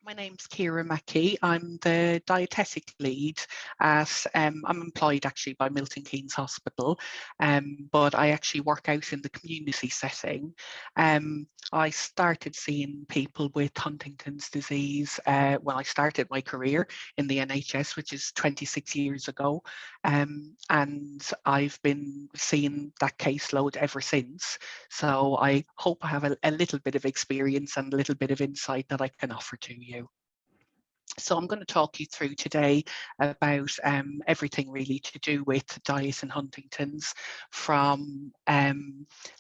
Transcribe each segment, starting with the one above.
My name's Ciara Mackie. I'm the dietetic lead at, I'm employed actually by Milton Keynes Hospital, but I actually work out in the community setting. I started seeing people with Huntington's disease when I started my career in the NHS, which is 26 years ago. And I've been seeing that caseload ever since. So I hope I have a little bit of experience and a little bit of insight that I can offer to you. So I'm going to talk you through today about everything really to do with diet and Huntington's, from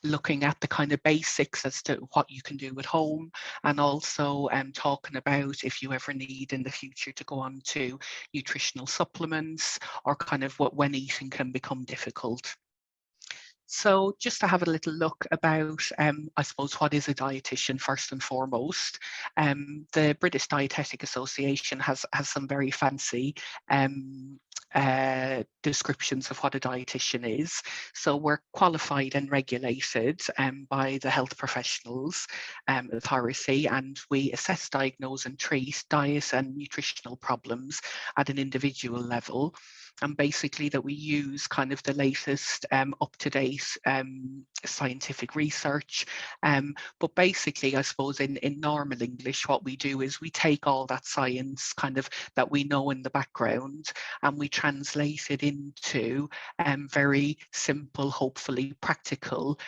looking at the kind of basics as to what you can do at home, and also talking about if you ever need in the future to go on to nutritional supplements, or kind of when eating can become difficult. So just to have a little look about, I suppose, what is a dietitian first and foremost. The British Dietetic Association has some very fancy descriptions of what a dietitian is. So we're qualified and regulated by the health professionals authority, and we assess, diagnose and treat diet and nutritional problems at an individual level. And basically that we use kind of the latest up-to-date scientific research. But basically, I suppose in normal English, what we do is we take all that science kind of that we know in the background, and we translate it into very simple, hopefully practical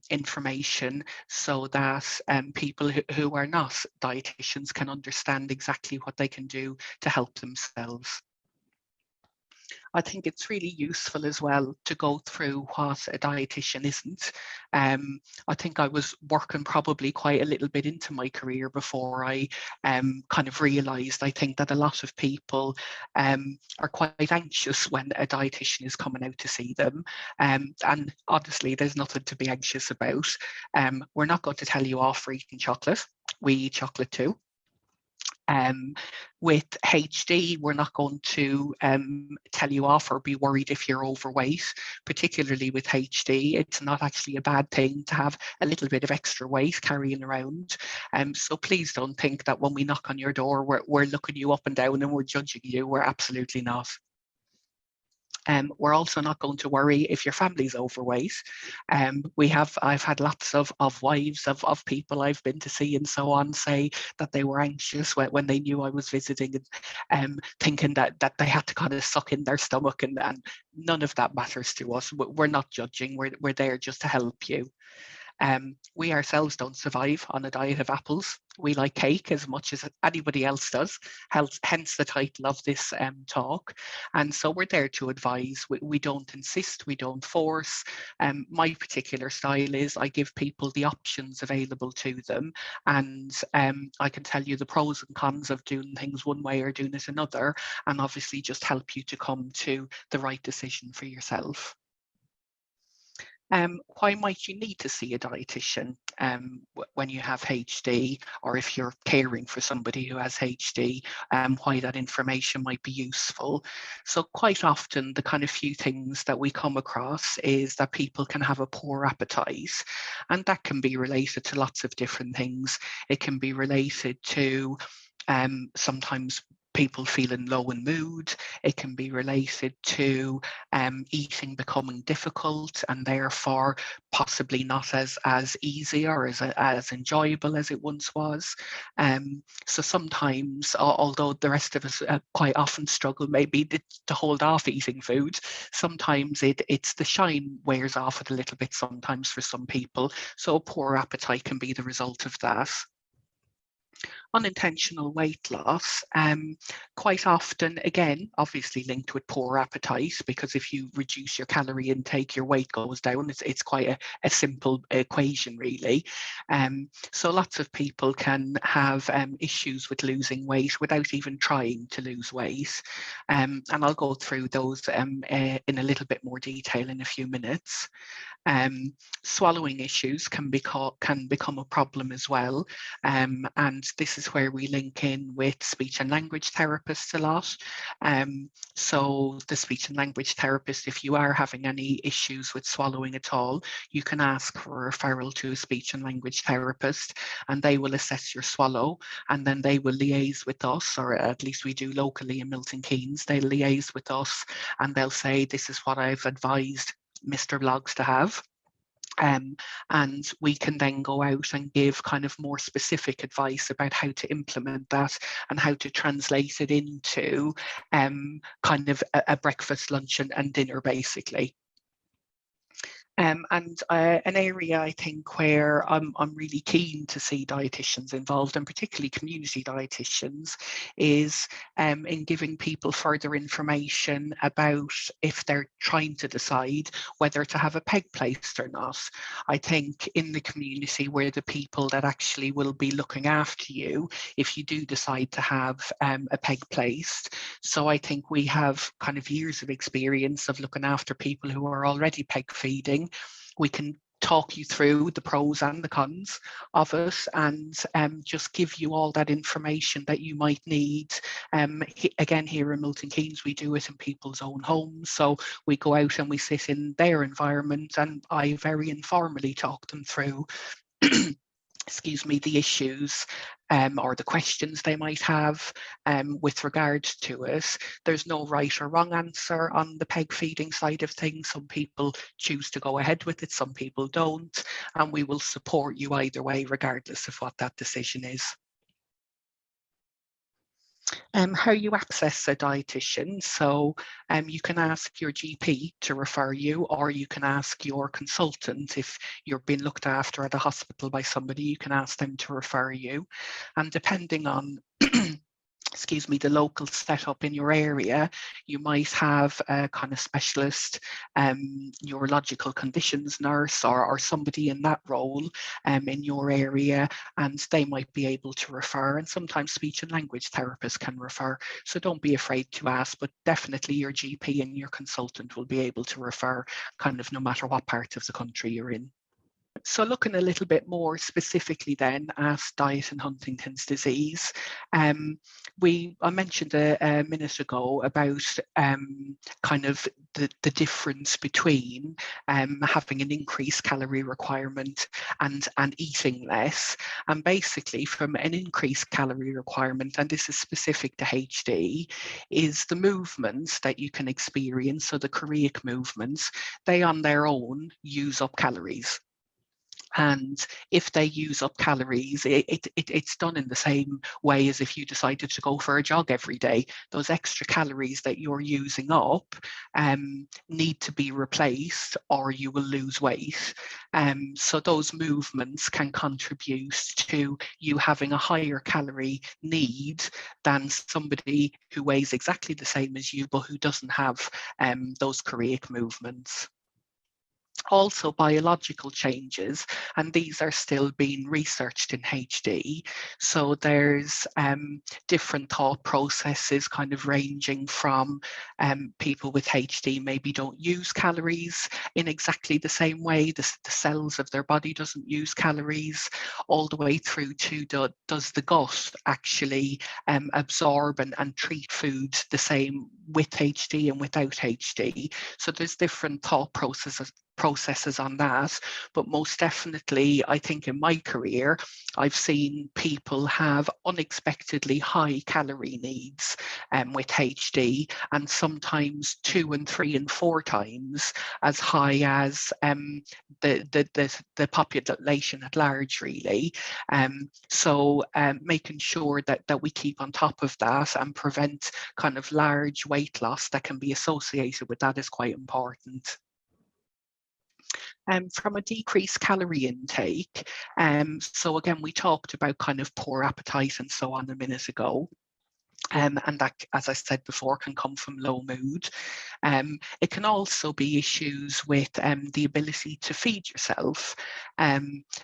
information, so that people who are not dietitians can understand exactly what they can do to help themselves. I think it's really useful as well to go through what a dietitian isn't. I think I was working probably quite a little bit into my career before I kind of realised, I think, that a lot of people are quite anxious when a dietitian is coming out to see them. And honestly, there's nothing to be anxious about. We're not going to tell you off for eating chocolate. We eat chocolate too. With HD, we're not going to tell you off or be worried if you're overweight. Particularly with HD, it's not actually a bad thing to have a little bit of extra weight carrying around. So please don't think that when we knock on your door, we're looking you up and down and we're judging you. We're absolutely not. We're also not going to worry if your family's overweight. I've had lots of wives of people I've been to see and so on say that they were anxious when they knew I was visiting, and thinking that they had to kind of suck in their stomach, and none of that matters to us. We're not judging. We're there just to help you. We ourselves don't survive on a diet of apples. We like cake as much as anybody else does, hence the title of this talk. And so we're there to advise. We don't insist, we don't force. My particular style is I give people the options available to them, and I can tell you the pros and cons of doing things one way or doing it another, and obviously just help you to come to the right decision for yourself. Why might you need to see a dietitian when you have HD, or if you're caring for somebody who has HD, why that information might be useful? So quite often the kind of few things that we come across is that people can have a poor appetite, and that can be related to lots of different things. It can be related to sometimes people feeling low in mood. It can be related to eating becoming difficult, and therefore possibly not as easy or as enjoyable as it once was. So sometimes, although the rest of us quite often struggle maybe to hold off eating food, sometimes it's the shine wears off it a little bit sometimes for some people. So poor appetite can be the result of that. Unintentional weight loss, quite often, again, obviously linked with poor appetite, because if you reduce your calorie intake, your weight goes down. It's quite a simple equation, really. So lots of people can have issues with losing weight without even trying to lose weight. And I'll go through those in a little bit more detail in a few minutes. Swallowing issues can become a problem as well, and this is where we link in with speech and language therapists a lot. So the speech and language therapist, if you are having any issues with swallowing at all, you can ask for a referral to a speech and language therapist, and they will assess your swallow, and then they will liaise with us, or at least we do locally in Milton Keynes. They'll liaise with us and they'll say, this is what I've advised Mr. Bloggs to have. And we can then go out and give kind of more specific advice about how to implement that and how to translate it into kind of a breakfast, lunch and dinner, basically. And an area I think where I'm really keen to see dietitians involved, and particularly community dietitians, is in giving people further information about if they're trying to decide whether to have a peg placed or not. I think in the community, we're the people that actually will be looking after you if you do decide to have a peg placed. So I think we have kind of years of experience of looking after people who are already peg feeding. We can talk you through the pros and the cons of it, and just give you all that information that you might need. Again, here in Milton Keynes, we do it in people's own homes. So we go out and we sit in their environment, and I very informally talk them through excuse me, the issues or the questions they might have with regard to it. There's no right or wrong answer on the peg feeding side of things. Some people choose to go ahead with it, some people don't, and we will support you either way, regardless of what that decision is. How you access a dietitian. So you can ask your GP to refer you, or you can ask your consultant. If you're being looked after at a hospital by somebody, you can ask them to refer you. And depending on excuse me, the local setup in your area, you might have a kind of specialist neurological conditions nurse or somebody in that role in your area, and they might be able to refer. And sometimes speech and language therapists can refer. So don't be afraid to ask, but definitely your GP and your consultant will be able to refer kind of no matter what part of the country you're in. So looking a little bit more specifically then at diet and Huntington's disease, I mentioned a minute ago about kind of the difference between having an increased calorie requirement and eating less. And basically from an increased calorie requirement, and this is specific to HD, is the movements that you can experience, so the choreic movements, they on their own use up calories. And if they use up calories, it's done in the same way as if you decided to go for a jog every day. Those extra calories that you're using up need to be replaced, or you will lose weight. So those movements can contribute to you having a higher calorie need than somebody who weighs exactly the same as you, but who doesn't have those choreic movements. Also biological changes, and these are still being researched in HD. So there's different thought processes kind of ranging from people with HD maybe don't use calories in exactly the same way, the cells of their body doesn't use calories, all the way through to does the gut actually absorb and treat food the same with HD and without HD. So there's different thought processes on that, but most definitely I think in my career I've seen people have unexpectedly high calorie needs with HD, and sometimes 2 and 3 and 4 times as high as the population at large, really. So making sure that we keep on top of that and prevent kind of large weight loss that can be associated with that is quite important. From a decreased calorie intake, so again, we talked about kind of poor appetite and so on a minute ago. And that, as I said before, can come from low mood. It can also be issues with the ability to feed yourself.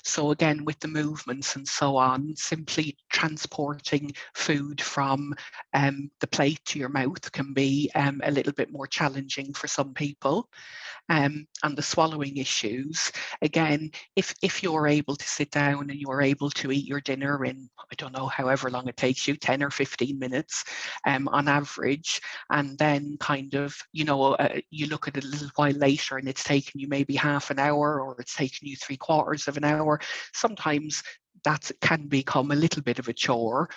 So again, with the movements and so on, simply transporting food from the plate to your mouth can be a little bit more challenging for some people. And the swallowing issues, again, if you're able to sit down and you're able to eat your dinner in, I don't know, however long it takes you, 10 or 15 minutes on average, and then kind of, you look at it a little while later and it's taken you maybe half an hour, or it's taken you 3/4 of an hour, sometimes that can become a little bit of a chore.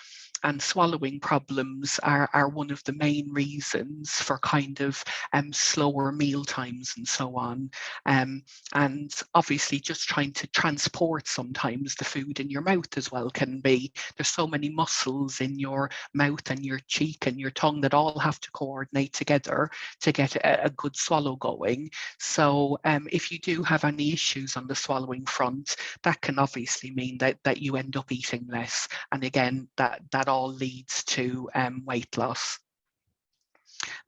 And swallowing problems are one of the main reasons for kind of slower meal times and so on. And obviously just trying to transport sometimes the food in your mouth as well can be, there's so many muscles in your mouth and your cheek and your tongue that all have to coordinate together to get a good swallow going. So if you do have any issues on the swallowing front, that can obviously mean that you end up eating less. And again, that all leads to weight loss.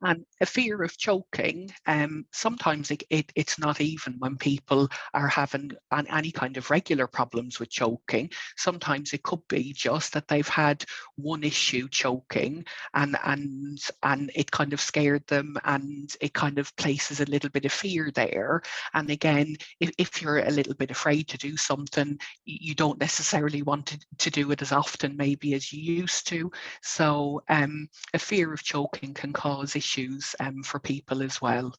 And a fear of choking, sometimes it's not even when people are having any kind of regular problems with choking. Sometimes it could be just that they've had one issue choking and it kind of scared them, and it kind of places a little bit of fear there. And again, if you're a little bit afraid to do something, you don't necessarily want to do it as often maybe as you used to. So a fear of choking can cause issues for people as well.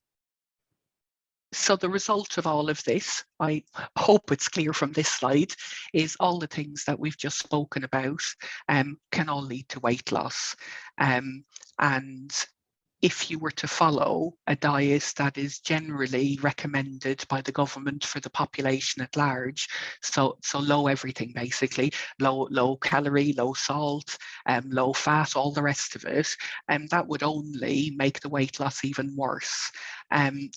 So the result of all of this, I hope it's clear from this slide, is all the things that we've just spoken about can all lead to weight loss. And if you were to follow a diet that is generally recommended by the government for the population at large, so low everything basically, low calorie, low salt, low fat, all the rest of it, that would only make the weight loss even worse.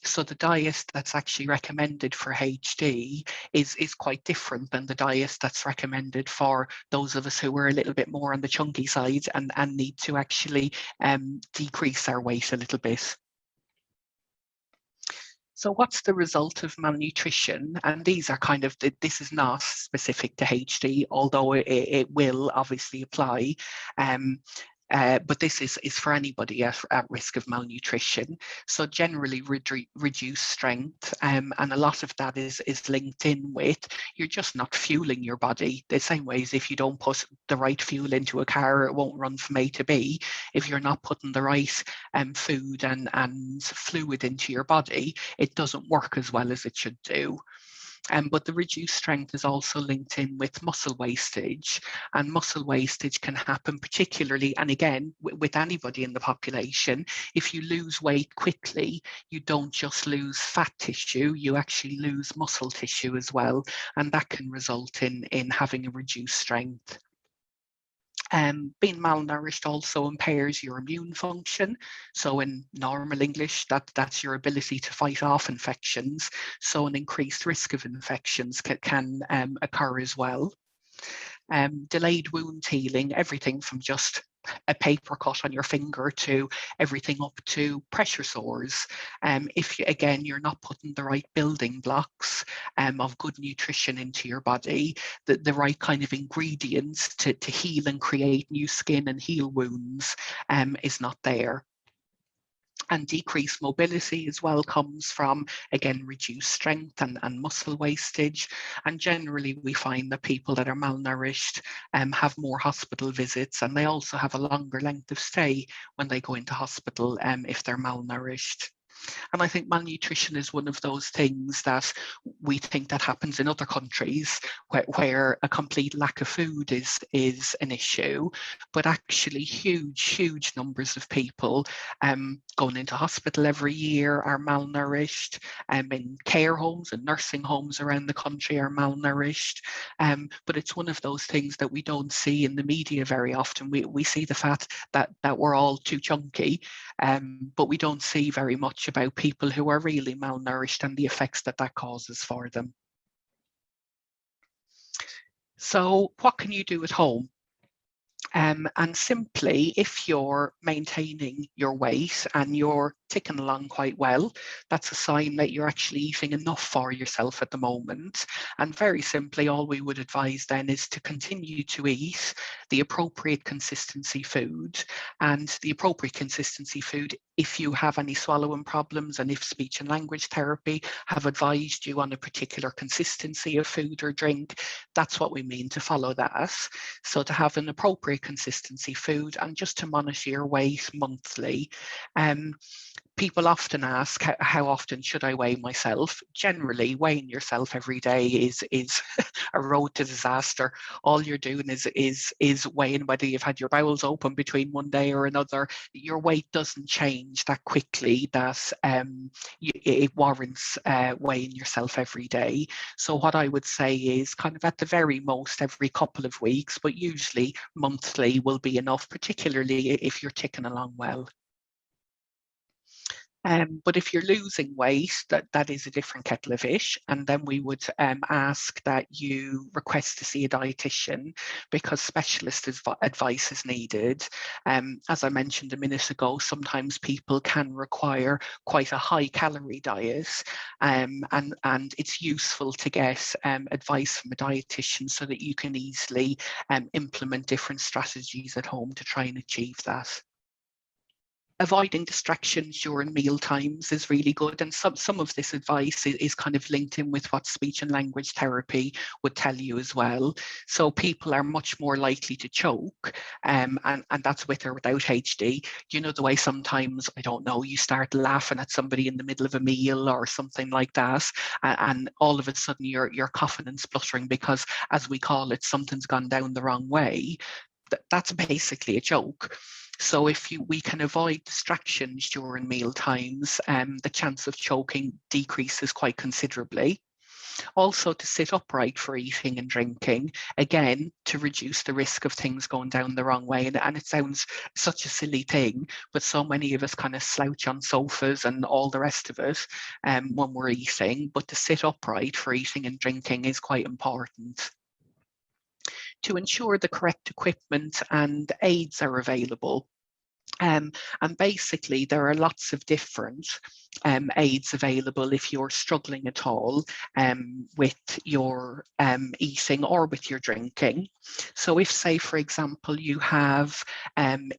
So the diet that's actually recommended for HD is quite different than the diet that's recommended for those of us who are a little bit more on the chunky side and need to actually decrease our weight a little bit. So what's the result of malnutrition? And these are kind of, this is not specific to HD, although it will obviously apply. But this is for anybody at risk of malnutrition. So generally reduced strength, and a lot of that is linked in with you're just not fueling your body. The same way as if you don't put the right fuel into a car, it won't run from A to B. If you're not putting the right food and fluid into your body, it doesn't work as well as it should do. But the reduced strength is also linked in with muscle wastage, and muscle wastage can happen particularly, and again, with anybody in the population. If you lose weight quickly, you don't just lose fat tissue, you actually lose muscle tissue as well, and that can result in having a reduced strength. Being malnourished also impairs your immune function. So in normal English, that's your ability to fight off infections. So an increased risk of infections can occur as well. Delayed wound healing, everything from just a paper cut on your finger to everything up to pressure sores. If you're not putting the right building blocks of good nutrition into your body, the right kind of ingredients to heal and create new skin and heal wounds is not there. And decreased mobility as well comes from, again, reduced strength and muscle wastage. And generally, we find that people that are malnourished have more hospital visits, and they also have a longer length of stay when they go into hospital if they're malnourished. And I think malnutrition is one of those things that we think that happens in other countries where a complete lack of food is an issue, but actually huge numbers of people going into hospital every year are malnourished, in care homes and nursing homes around the country are malnourished. But it's one of those things that we don't see in the media very often. We see the fact that we're all too chunky, but we don't see very much about people who are really malnourished and the effects that causes for them. So what can you do at home? And simply, if you're maintaining your weight and you're ticking along quite well, that's a sign that you're actually eating enough for yourself at the moment. And very simply, all we would advise then is to continue to eat the appropriate consistency food. And the appropriate consistency food, if you have any swallowing problems and if speech and language therapy have advised you on a particular consistency of food or drink, that's what we mean to follow that. So to have an appropriate consistency food and just to monitor your weight monthly. People often ask, how often should I weigh myself? Generally, weighing yourself every day is a road to disaster. All you're doing is weighing whether you've had your bowels open between one day or another. Your weight doesn't change that quickly that it warrants weighing yourself every day. So what I would say is kind of at the very most every couple of weeks, but usually monthly will be enough, particularly if you're ticking along well. But if you're losing weight, that is a different kettle of fish. And then we would ask that you request to see a dietitian because specialist advice is needed. As I mentioned a minute ago, sometimes people can require quite a high calorie diet, and it's useful to get advice from a dietitian so that you can easily implement different strategies at home to try and achieve that. Avoiding distractions during meal times is really good, and some of this advice is kind of linked in with what speech and language therapy would tell you as well. So people are much more likely to choke, and that's with or without HD. You know, the way sometimes, I don't know, you start laughing at somebody in the middle of a meal or something like that, and all of a sudden you're coughing and spluttering because, as we call it, something's gone down the wrong way. That's basically a joke. So if we can avoid distractions during meal times, the chance of choking decreases quite considerably. Also to sit upright for eating and drinking, again, to reduce the risk of things going down the wrong way. And it sounds such a silly thing, but so many of us kind of slouch on sofas and all the rest of it when we're eating, but to sit upright for eating and drinking is quite important. To ensure the correct equipment and aids are available. And basically, there are lots of different aids available if you're struggling at all with your eating or with your drinking. So if, say, for example, you have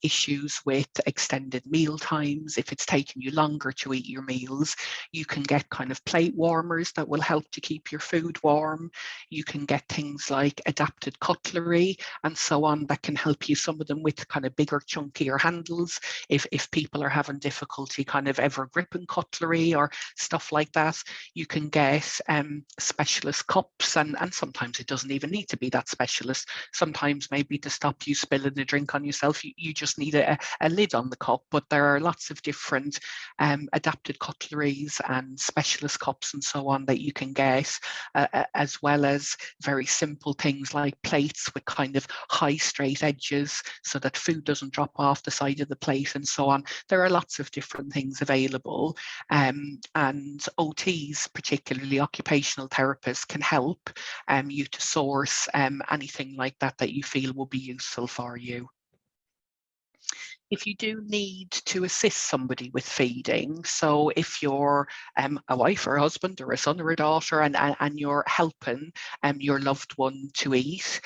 issues with extended meal times, if it's taking you longer to eat your meals, you can get kind of plate warmers that will help to keep your food warm. You can get things like adapted cutlery and so on that can help you, some of them with kind of bigger, chunkier handles, if people are having difficulty kind of ever gripping cutlery or stuff like that. You can get specialist cups, and sometimes it doesn't even need to be that specialist. Sometimes maybe to stop you spilling a drink on yourself, you just need a lid on the cup, but there are lots of different adapted cutleries and specialist cups and so on that you can get, as well as very simple things like plates with kind of high straight edges so that food doesn't drop off the side of the plate and so on. There are lots of different things available, and OTs, particularly occupational therapists, can help you to source anything like that you feel will be useful for you. If you do need to assist somebody with feeding, so if you're a wife or a husband or a son or a daughter and you're helping your loved one to eat,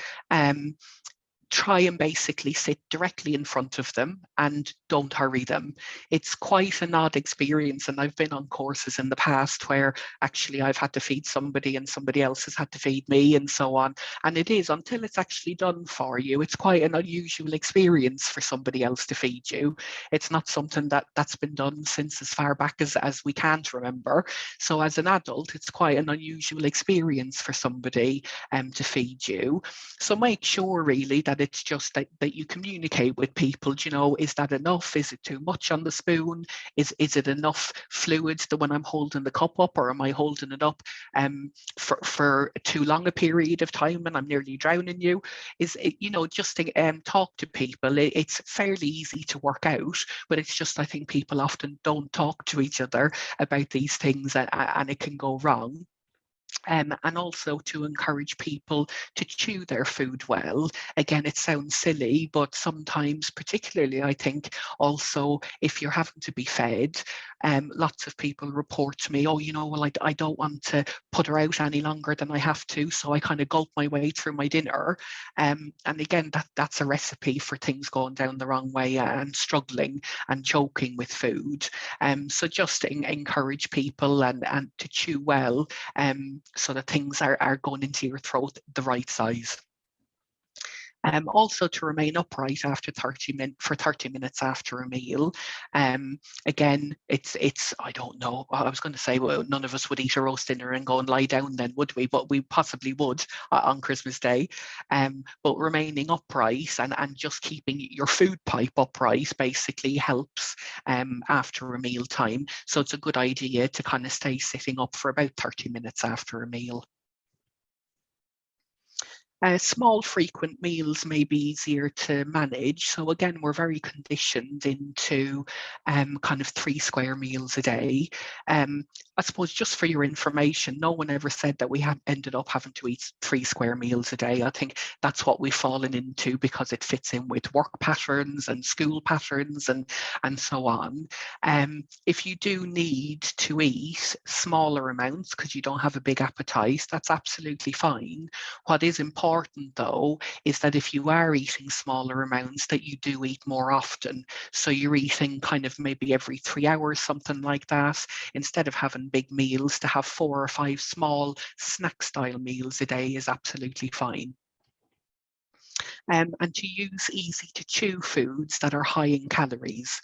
try and basically sit directly in front of them and don't hurry them. It's quite an odd experience, and I've been on courses in the past where actually I've had to feed somebody and somebody else has had to feed me and so on. And it is, until it's actually done for you, it's quite an unusual experience for somebody else to feed you. It's not something that's been done since as far back as we can't remember. So as an adult, it's quite an unusual experience for somebody to feed you. So make sure really that it's just that you communicate with people. You know, is that enough? Is it too much on the spoon? Is it enough fluid that when I'm holding the cup up, or am I holding it up for too long a period of time and I'm nearly drowning you? Is it, you know, just to talk to people. It's fairly easy to work out, but it's just, I think people often don't talk to each other about these things, and it can go wrong. And also to encourage people to chew their food well. Again, it sounds silly, but sometimes, particularly I think also if you're having to be fed, lots of people report to me, oh, well, I don't want to put her out any longer than I have to, so I kind of gulp my way through my dinner. And again, that's a recipe for things going down the wrong way and struggling and choking with food. So just encourage people and to chew well, so that things are going into your throat the right size. Also to remain upright after 30 minutes after a meal. Again, it's I don't know, I was going to say, well, none of us would eat a roast dinner and go and lie down then, would we? But we possibly would on Christmas Day. But remaining upright and just keeping your food pipe upright basically helps after a meal time. So it's a good idea to kind of stay sitting up for about 30 minutes after a meal. Small frequent meals may be easier to manage. So again, we're very conditioned into kind of 3 square meals a day. I suppose just for your information, no one ever said that we have ended up having to eat 3 square meals a day. I think that's what we've fallen into because it fits in with work patterns and school patterns and so on. If you do need to eat smaller amounts because you don't have a big appetite, that's absolutely fine. What is important though is that if you are eating smaller amounts, that you do eat more often. So you're eating kind of maybe every 3 hours, something like that, instead of having big meals. To have 4 or 5 small snack style meals a day is absolutely fine. And to use easy to chew foods that are high in calories.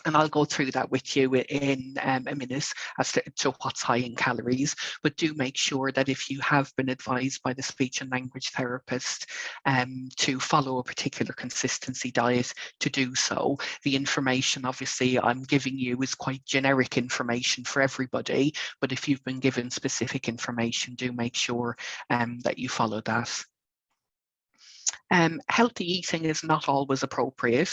And I'll go through that with you in a minute as to what's high in calories. But do make sure that if you have been advised by the speech and language therapist to follow a particular consistency diet, to do so. The information obviously I'm giving you is quite generic information for everybody, but if you've been given specific information, do make sure that you follow that. Healthy eating is not always appropriate.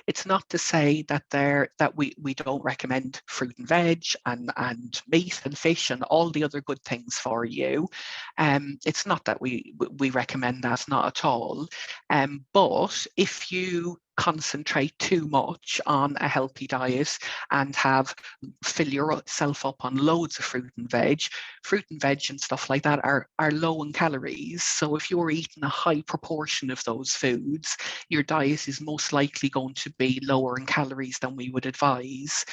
It's not to say that we don't recommend fruit and veg and meat and fish and all the other good things for you. It's not that we recommend that, not at all. But if you concentrate too much on a healthy diet and fill yourself up on loads of fruit and veg and stuff like that are low in calories. So if you're eating a high proportion of those foods, your diet is most likely going to be lower in calories than we would advise.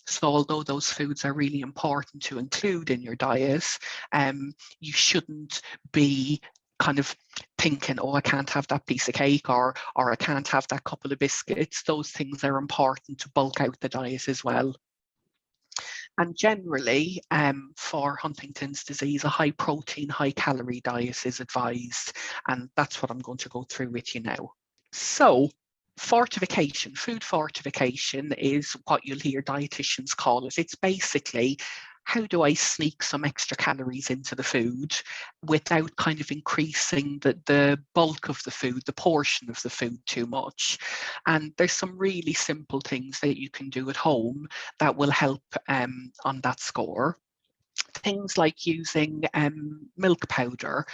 So although those foods are really important to include in your diet, you shouldn't be kind of thinking, oh, I can't have that piece of cake or I can't have that couple of biscuits. Those things are important to bulk out the diet as well. And generally, for Huntington's disease, a high protein, high calorie diet is advised. And that's what I'm going to go through with you now. So fortification, food fortification is what you'll hear dietitians call it. It's basically, how do I sneak some extra calories into the food without kind of increasing the bulk of the food, the portion of the food too much? And there's some really simple things that you can do at home that will help on that score. Things like using milk powder.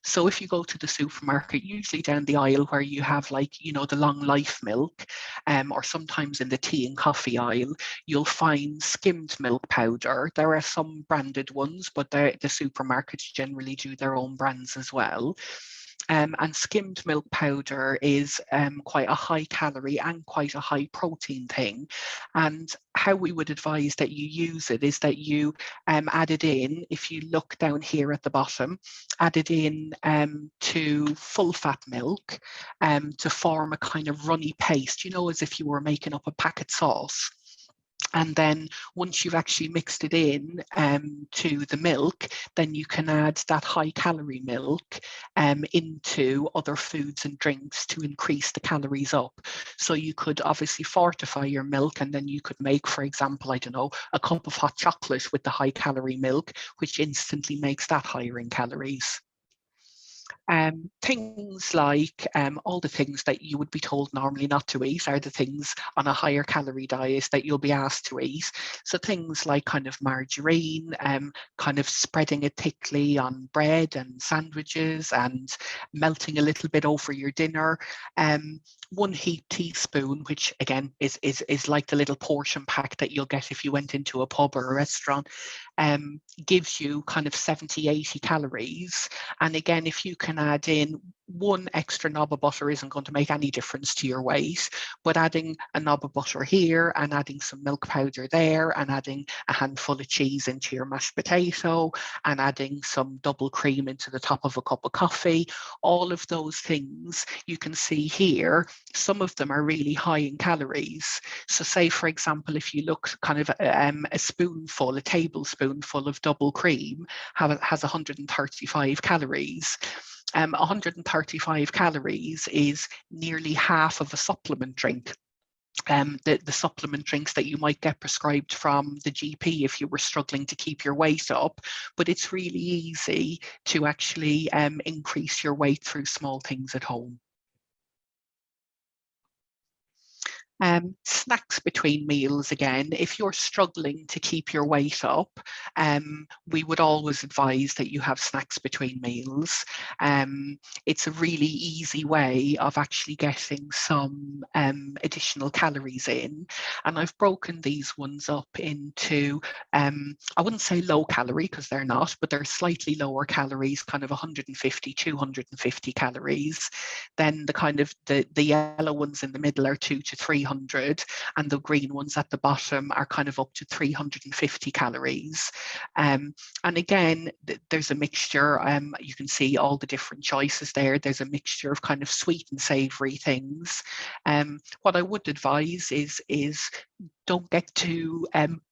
So if you go to the supermarket, usually down the aisle where you have the long life milk, or sometimes in the tea and coffee aisle, you'll find skimmed milk powder. There are some branded ones, but the supermarkets generally do their own brands as well. And skimmed milk powder is quite a high calorie and quite a high protein thing. And how we would advise that you use it is that you add it in, if you look down here at the bottom, add it in to full fat milk to form a kind of runny paste, as if you were making up a packet sauce. And then once you've actually mixed it in to the milk, then you can add that high calorie milk into other foods and drinks to increase the calories up. So you could obviously fortify your milk, and then you could make, for example, I don't know, a cup of hot chocolate with the high calorie milk, which instantly makes that higher in calories. Things like all the things that you would be told normally not to eat are the things on a higher calorie diet that you'll be asked to eat. So things like kind of margarine, kind of spreading it thickly on bread and sandwiches and melting a little bit over your dinner. 1 heaped teaspoon, which again is like the little portion pack that you'll get if you went into a pub or a restaurant, gives you kind of 70, 80 calories. And again, if you can add in 1 extra knob of butter isn't going to make any difference to your weight, but adding a knob of butter here and adding some milk powder there and adding a handful of cheese into your mashed potato and adding some double cream into the top of a cup of coffee, all of those things you can see here, some of them are really high in calories. So say, for example, if you look kind of a spoonful, a tablespoonful of double cream has 135 calories. 135 calories is nearly half of a supplement drink. The supplement drinks that you might get prescribed from the GP if you were struggling to keep your weight up, but it's really easy to actually increase your weight through small things at home. Snacks between meals, again, if you're struggling to keep your weight up, we would always advise that you have snacks between meals. It's a really easy way of actually getting some additional calories in. And I've broken these ones up into, I wouldn't say low calorie because they're not, but they're slightly lower calories, kind of 150, 250 calories. Then the kind of the yellow ones in the middle are 200 to 300, and the green ones at the bottom are kind of up to 350 calories. And again, there's a mixture. You can see all the different choices there. There's a mixture of kind of sweet and savory things. What I would advise is don't get too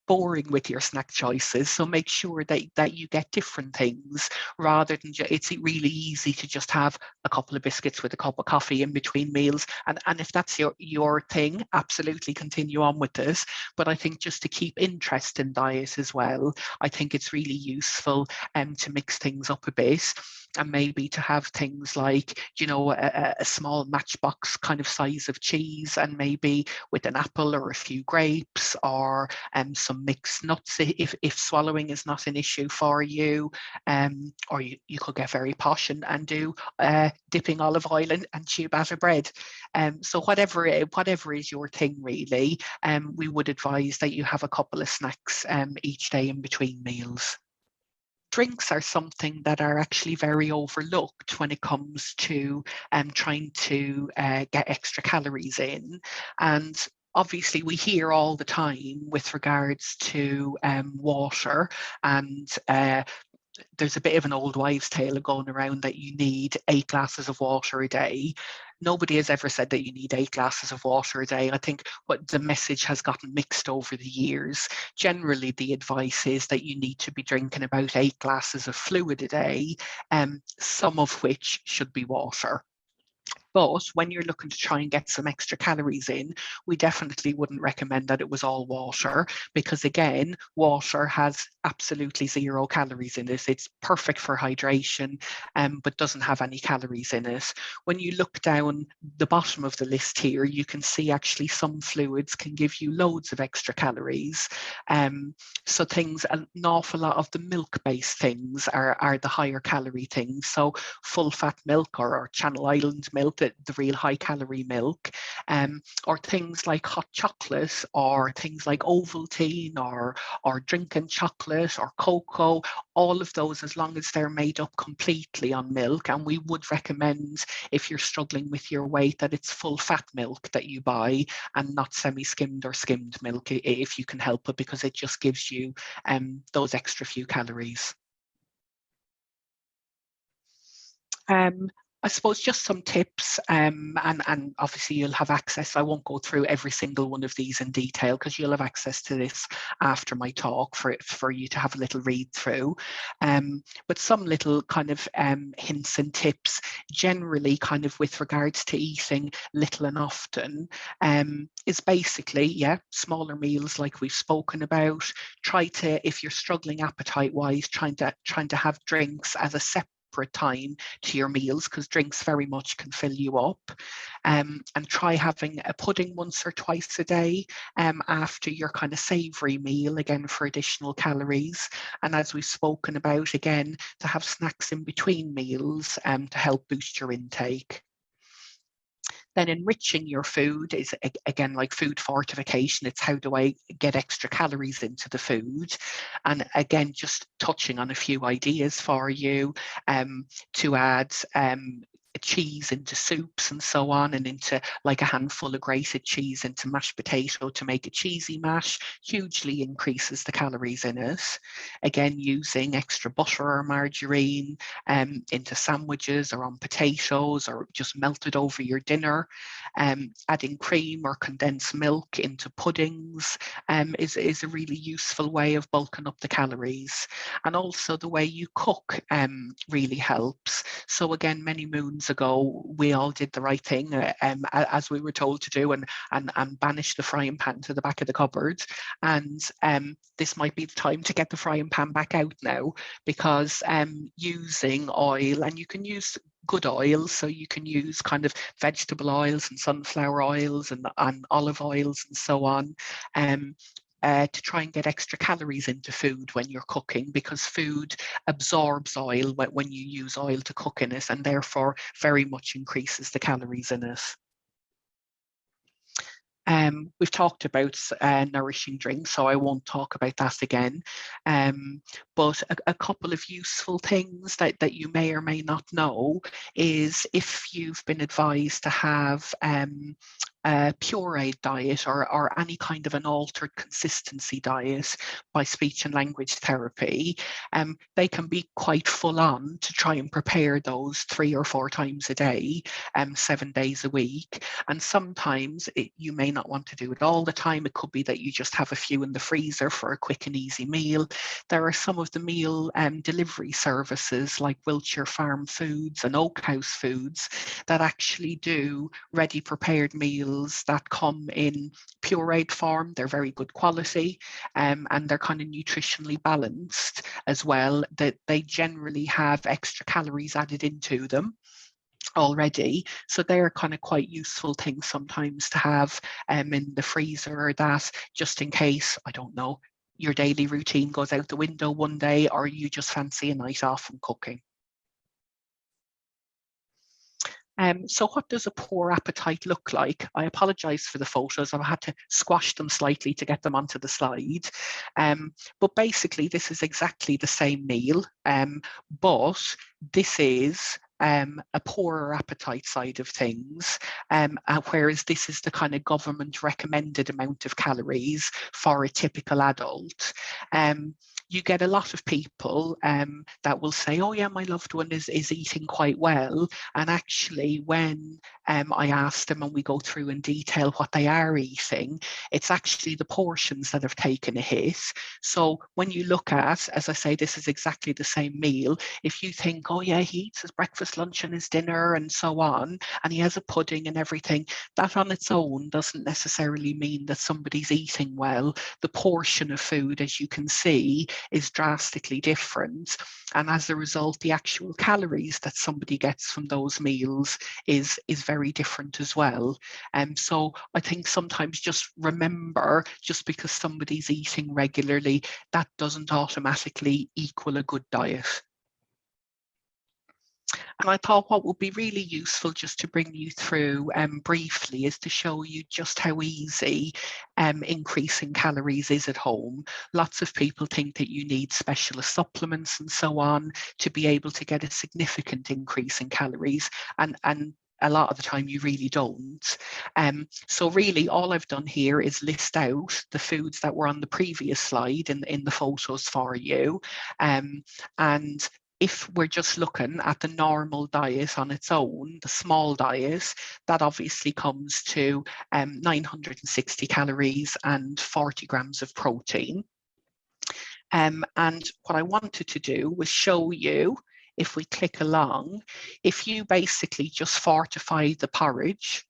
boring with your snack choices. So make sure that you get different things rather than it's really easy to just have a couple of biscuits with a cup of coffee in between meals. And if that's your thing, absolutely continue on with this. But I think just to keep interest in diet as well, I think it's really useful to mix things up a bit. And maybe to have things like, you know, a small matchbox kind of size of cheese, and maybe with an apple or a few grapes or some mixed nuts if swallowing is not an issue for you. Or you could get very posh and do dipping olive oil and ciabatta bread. So whatever is your thing really, we would advise that you have a couple of snacks each day in between meals. Drinks are something that are actually very overlooked when it comes to trying to get extra calories in. And obviously we hear all the time with regards to water, and there's a bit of an old wives' tale going around that you need 8 glasses of water a day. Nobody has ever said that you need 8 glasses of water a day. I think what the message has gotten mixed over the years. Generally, the advice is that you need to be drinking about 8 glasses of fluid a day, some of which should be water. But when you're looking to try and get some extra calories in, we definitely wouldn't recommend that it was all water, because again, water has absolutely 0 calories in it. It's perfect for hydration, but doesn't have any calories in it. When you look down the bottom of the list here, you can see actually some fluids can give you loads of extra calories. So things, an awful lot of the milk-based things are the higher calorie things. So full fat milk or Channel Island milk, the real high calorie milk, or things like hot chocolate, or things like Ovaltine, or drinking chocolate or cocoa, all of those, as long as they're made up completely on milk. And we would recommend, if you're struggling with your weight, that it's full fat milk that you buy and not semi-skimmed or skimmed milk if you can help it, because it just gives you those extra few calories. I suppose just some tips, and obviously you'll have access. I won't go through every single one of these in detail because you'll have access to this after my talk for you to have a little read through. But some little kind of hints and tips, generally kind of with regards to eating little and often, is basically, yeah, smaller meals like we've spoken about. Try to, if you're struggling appetite-wise, trying to have drinks as a separate separate time to your meals, because drinks very much can fill you up. And try having a pudding once or twice a day after your kind of savoury meal, again for additional calories. And as we've spoken about, again, to have snacks in between meals to help boost your intake. Then enriching your food is, again, like food fortification. It's how do I get extra calories into the food? And again, just touching on a few ideas for you to add cheese into soups and so on, and into like a handful of grated cheese into mashed potato to make a cheesy mash, hugely increases the calories in it. Again, using extra butter or margarine into sandwiches or on potatoes, or just melted over your dinner. Adding cream or condensed milk into puddings is a really useful way of bulking up the calories. And also the way you cook really helps. So again, many moons ago, we all did the right thing as we were told to do, and banished the frying pan to the back of the cupboard. And this might be the time to get the frying pan back out now, because using oil, and you can use good oils, so you can use kind of vegetable oils and sunflower oils and olive oils and so on, to try and get extra calories into food when you're cooking, because food absorbs oil when you use oil to cook in it, and therefore very much increases the calories in it. We've talked about nourishing drinks, so I won't talk about that again. But a couple of useful things that you may or may not know is, if you've been advised to have a pureed diet or any kind of an altered consistency diet by speech and language therapy, they can be quite full on to try and prepare those 3 or 4 times a day, 7 days a week. And sometimes you may not want to do it all the time. It could be that you just have a few in the freezer for a quick and easy meal. There are some of the meal delivery services like Wiltshire Farm Foods and Oak House Foods that actually do ready prepared meals that come in pureed form. They're very good quality, and they're kind of nutritionally balanced as well, that they generally have extra calories added into them already. So they're kind of quite useful things sometimes to have in the freezer, that just in case, I don't know, your daily routine goes out the window one day, or you just fancy a night off from cooking. So what does a poor appetite look like? I apologise for the photos. I've had to squash them slightly to get them onto the slide. But basically, this is exactly the same meal, but this is a poorer appetite side of things, whereas this is the kind of government recommended amount of calories for a typical adult. You get a lot of people that will say, oh yeah, my loved one is eating quite well. And actually, when I ask them and we go through in detail what they are eating, it's actually the portions that have taken a hit. So when you look at, as I say, this is exactly the same meal. If you think, oh yeah, he eats his breakfast, lunch and his dinner and so on, and he has a pudding and everything, that on its own doesn't necessarily mean that somebody's eating well. The portion of food, as you can see, is drastically different. And as a result, the actual calories that somebody gets from those meals is very different as well. So I think sometimes just remember, just because somebody's eating regularly, that doesn't automatically equal a good diet. And I thought what would be really useful just to bring you through briefly is to show you just how easy increasing calories is at home. Lots of people think that you need specialist supplements and so on to be able to get a significant increase in calories, and a lot of the time you really don't. So really all I've done here is list out the foods that were on the previous slide in the photos for you. And if we're just looking at the normal diet on its own, the small diet, that obviously comes to 960 calories and 40 grams of protein. And what I wanted to do was show you, if we click along, if you basically just fortify the porridge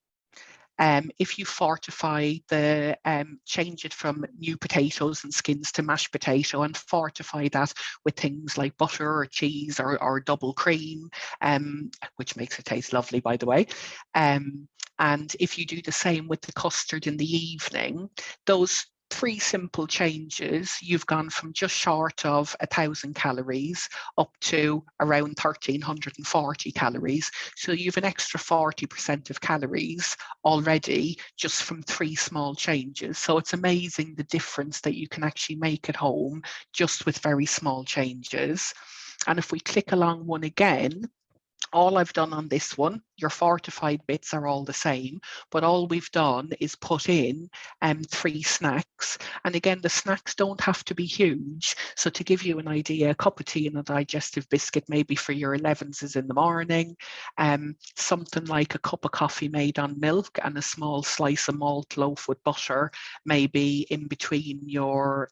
If you fortify the, change it from new potatoes and skins to mashed potato and fortify that with things like butter or cheese or double cream, which makes it taste lovely, by the way. And if you do the same with the custard in the evening, those three simple changes, you've gone from just short of 1,000 calories up to around 1,340 calories. So you've an extra 40% of calories already just from three small changes. So it's amazing the difference that you can actually make at home just with very small changes. And if we click along one again, all I've done on this one, your fortified bits are all the same, but all we've done is put in three snacks. And again, the snacks don't have to be huge. So to give you an idea, a cup of tea and a digestive biscuit, maybe for your 11s in the morning, something like a cup of coffee made on milk and a small slice of malt loaf with butter, maybe in between your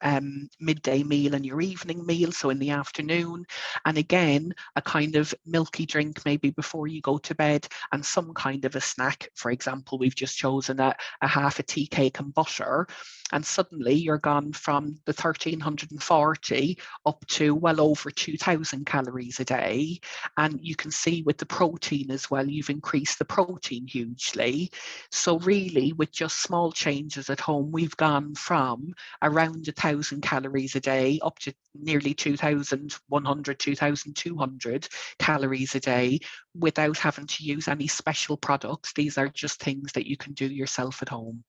midday meal and your evening meal, so in the afternoon. And again, a kind of milky drink maybe before you go to bed, and some kind of a snack. For example, we've just chosen a half a tea cake and butter, and suddenly you're gone from the 1,340 up to well over 2,000 calories a day. And you can see with the protein as well, you've increased the protein hugely. So really, with just small changes at home, we've gone from around 1,000 calories a day up to nearly 2,100, 2,200 calories a day without having to use any special products. These are just things that you can do yourself at home.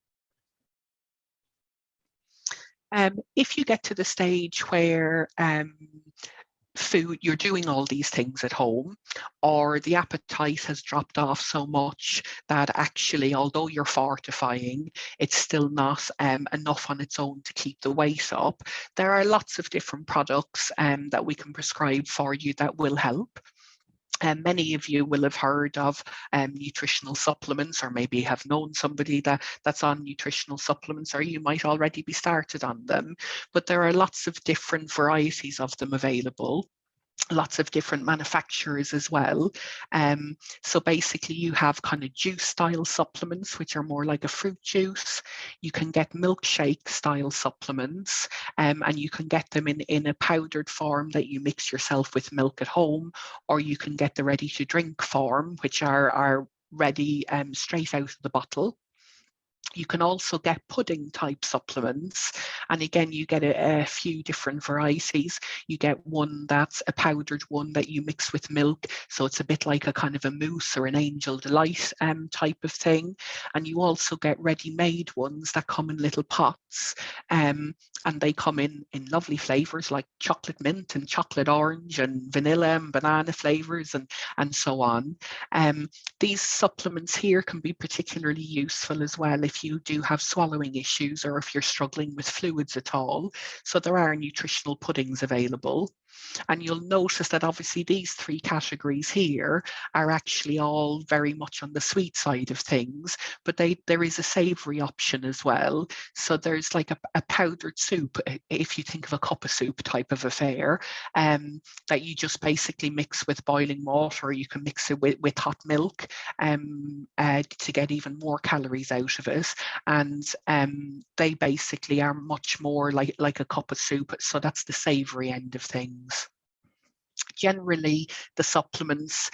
If you get to the stage where food, you're doing all these things at home, or the appetite has dropped off so much that actually, although you're fortifying, it's still not enough on its own to keep the weight up, there are lots of different products that we can prescribe for you that will help. Many of you will have heard of nutritional supplements, or maybe have known somebody that's on nutritional supplements, or you might already be started on them. But there are lots of different varieties of them available. Lots of different manufacturers as well. So basically you have kind of juice style supplements, which are more like a fruit juice. You can get milkshake style supplements, and you can get them in a powdered form that you mix yourself with milk at home, or you can get the ready to drink form, which are ready straight out of the bottle. You can also get pudding type supplements, and again you get a few different varieties. You get one that's a powdered one that you mix with milk, so it's a bit like a kind of a mousse or an Angel Delight type of thing. And you also get ready-made ones that come in little pots, and they come in lovely flavors like chocolate mint and chocolate orange and vanilla and banana flavors and so on. These supplements here can be particularly useful as well if you do have swallowing issues, or if you're struggling with fluids at all. So there are nutritional puddings available. And you'll notice that obviously these three categories here are actually all very much on the sweet side of things, but there is a savoury option as well. So there's like a powdered soup, if you think of a cup of soup type of affair, that you just basically mix with boiling water, or you can mix it with hot milk to get even more calories out of it. And they basically are much more like a cup of soup. So that's the savoury end of things. Generally, the supplements,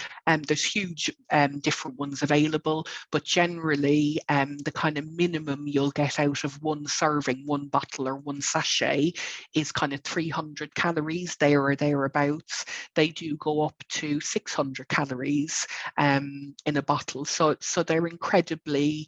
there's huge different ones available, but generally the kind of minimum you'll get out of one serving, one bottle or one sachet is kind of 300 calories there or thereabouts. They do go up to 600 calories in a bottle. So they're incredibly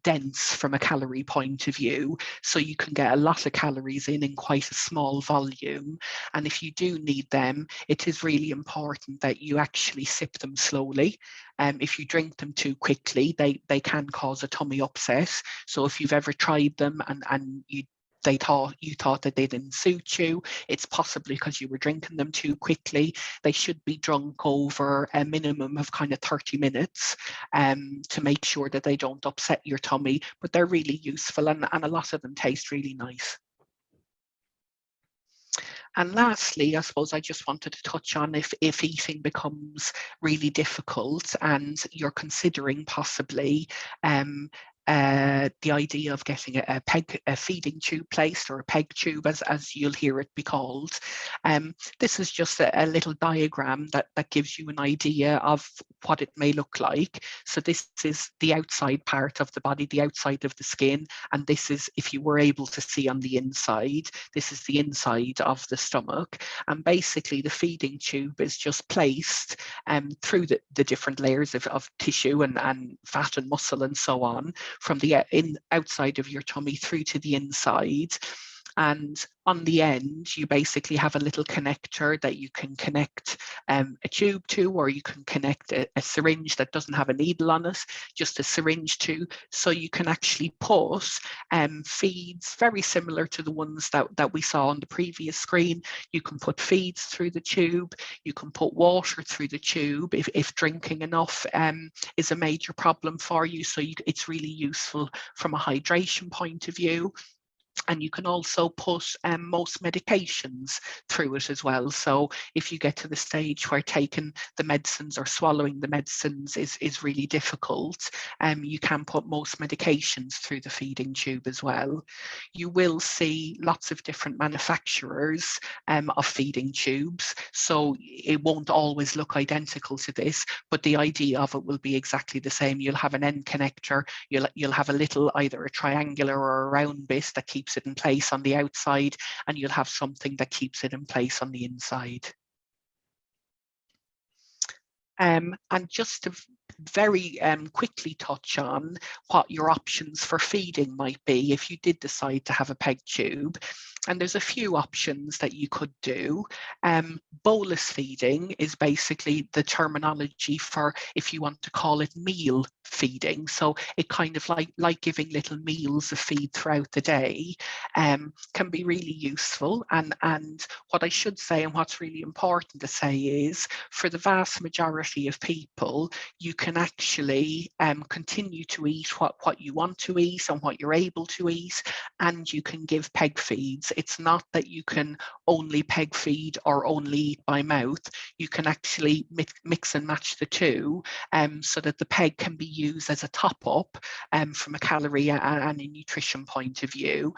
dense from a calorie point of view. So you can get a lot of calories in quite a small volume. And if you do need them, it is really important that you actually sip them slowly. If you drink them too quickly, they can cause a tummy upset. So if you've ever tried them and you thought that they didn't suit you, it's possibly because you were drinking them too quickly. They should be drunk over a minimum of kind of 30 minutes to make sure that they don't upset your tummy, but they're really useful, and a lot of them taste really nice. And lastly, I suppose I just wanted to touch on if eating becomes really difficult and you're considering possibly the idea of getting a feeding tube placed, or a peg tube as you'll hear it be called. This is just a little diagram that gives you an idea of what it may look like. So this is the outside part of the body, the outside of the skin, and this is, if you were able to see on the inside, this is the inside of the stomach. And basically the feeding tube is just placed through the different layers of tissue and fat and muscle and so on, from the outside of your tummy through to the inside. And on the end, you basically have a little connector that you can connect a tube to, or you can connect a syringe that doesn't have a needle on it, just a syringe to, so you can actually put feeds very similar to the ones that we saw on the previous screen. You can put feeds through the tube, you can put water through the tube if drinking enough is a major problem for you, so it's really useful from a hydration point of view. And you can also put most medications through it as well. So if you get to the stage where taking the medicines or swallowing the medicines is really difficult, you can put most medications through the feeding tube as well. You will see lots of different manufacturers of feeding tubes, so it won't always look identical to this, but the idea of it will be exactly the same. You'll have an end connector, you'll have a little, either a triangular or a round bit that keeps it in place on the outside, and you'll have something that keeps it in place on the inside. And just to very quickly touch on what your options for feeding might be if you did decide to have a peg tube. And there's a few options that you could do. Bolus feeding is basically the terminology for, if you want to call it, meal feeding. So it kind of like giving little meals of feed throughout the day, can be really useful. And what I should say, and what's really important to say, is for the vast majority of people, you can actually continue to eat what you want to eat and what you're able to eat, and you can give peg feeds. It's not that you can only peg feed or only eat by mouth. You can actually mix and match the two, so that the peg can be used as a top-up from a calorie and a nutrition point of view.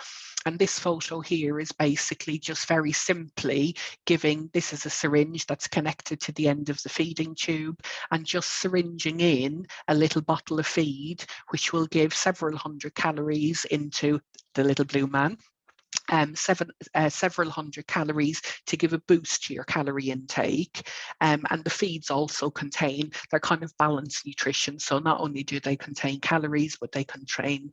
And this photo here is basically just very simply giving, this is a syringe that's connected to the end of the feeding tube, and just syringing in a little bottle of feed, which will give several hundred calories into the little blue man. Several hundred calories to give a boost to your calorie intake. And the feeds also contain, they're kind of balanced nutrition. So not only do they contain calories, but they contain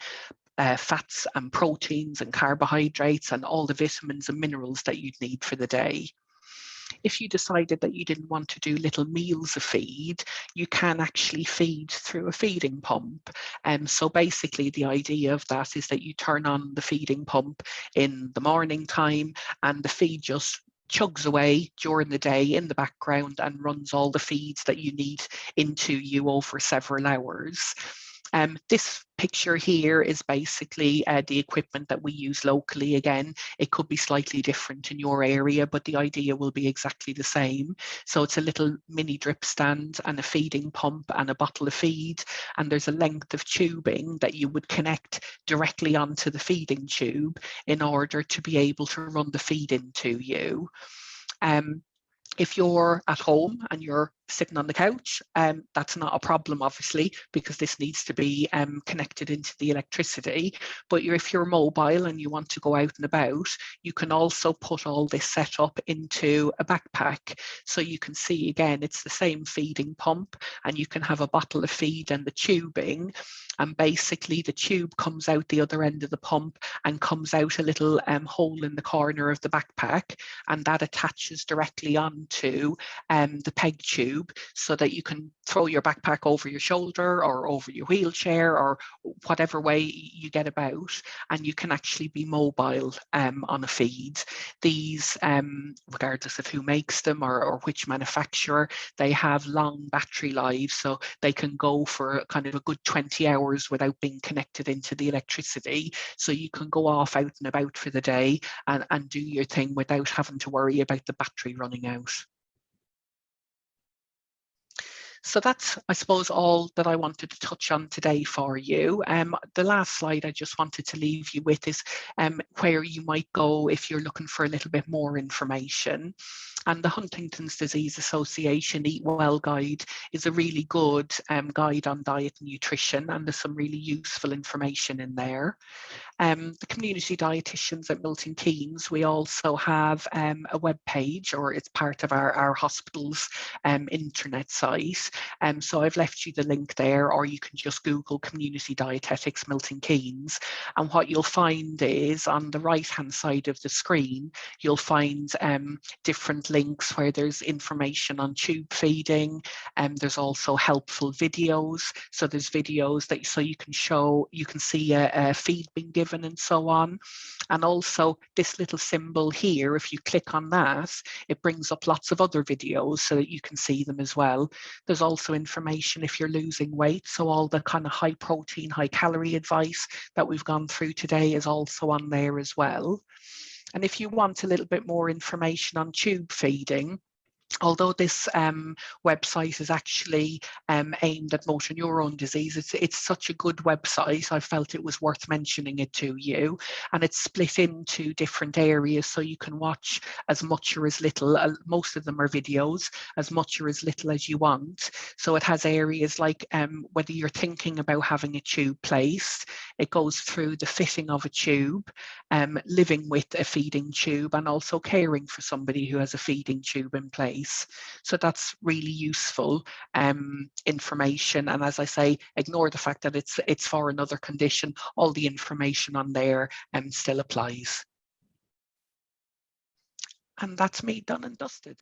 fats and proteins and carbohydrates and all the vitamins and minerals that you'd need for the day. If you decided that you didn't want to do little meals of feed, you can actually feed through a feeding pump. And so basically the idea of that is that you turn on the feeding pump in the morning time, and the feed just chugs away during the day in the background and runs all the feeds that you need into you over several hours. This picture here is basically the equipment that we use locally. Again, it could be slightly different in your area, but the idea will be exactly the same. So it's a little mini drip stand and a feeding pump and a bottle of feed, and there's a length of tubing that you would connect directly onto the feeding tube in order to be able to run the feed into you. If you're at home and you're sitting on the couch, that's not a problem, obviously, because this needs to be connected into the electricity. But if you're mobile and you want to go out and about, you can also put all this setup into a backpack. So you can see, again, it's the same feeding pump, and you can have a bottle of feed and the tubing. And basically the tube comes out the other end of the pump and comes out a little hole in the corner of the backpack, and that attaches directly onto the peg tube. tube so that you can throw your backpack over your shoulder or over your wheelchair or whatever way you get about, and you can actually be mobile on a feed. These, regardless of who makes them or which manufacturer, they have long battery lives, so they can go for kind of a good 20 hours without being connected into the electricity. So you can go off out and about for the day and do your thing without having to worry about the battery running out. So that's, I suppose, all that I wanted to touch on today for you. The last slide I just wanted to leave you with is where you might go if you're looking for a little bit more information. And the Huntington's Disease Association Eat Well Guide is a really good guide on diet and nutrition, and there's some really useful information in there. The community dietitians at Milton Keynes, we also have a web page, or it's part of our hospital's intranet site. So I've left you the link there, or you can just Google Community Dietetics Milton Keynes. And what you'll find is on the right-hand side of the screen, you'll find different links where there's information on tube feeding, and there's also helpful videos. So there's videos that so you can see a feed being given and so on. And also this little symbol here, if you click on that, it brings up lots of other videos so that you can see them as well. There's also information if you're losing weight, so all the kind of high protein, high calorie advice that we've gone through today is also on there as well. And if you want a little bit more information on tube feeding, although this website is actually aimed at motor neuron disease, it's such a good website, I felt it was worth mentioning it to you. And it's split into different areas, so you can watch as much or as little, most of them are videos, as much or as little as you want. So it has areas like whether you're thinking about having a tube placed, it goes through the fitting of a tube, living with a feeding tube, and also caring for somebody who has a feeding tube in place. So that's really useful information. And as I say, ignore the fact that it's for another condition. All the information on there still applies. And that's me done and dusted.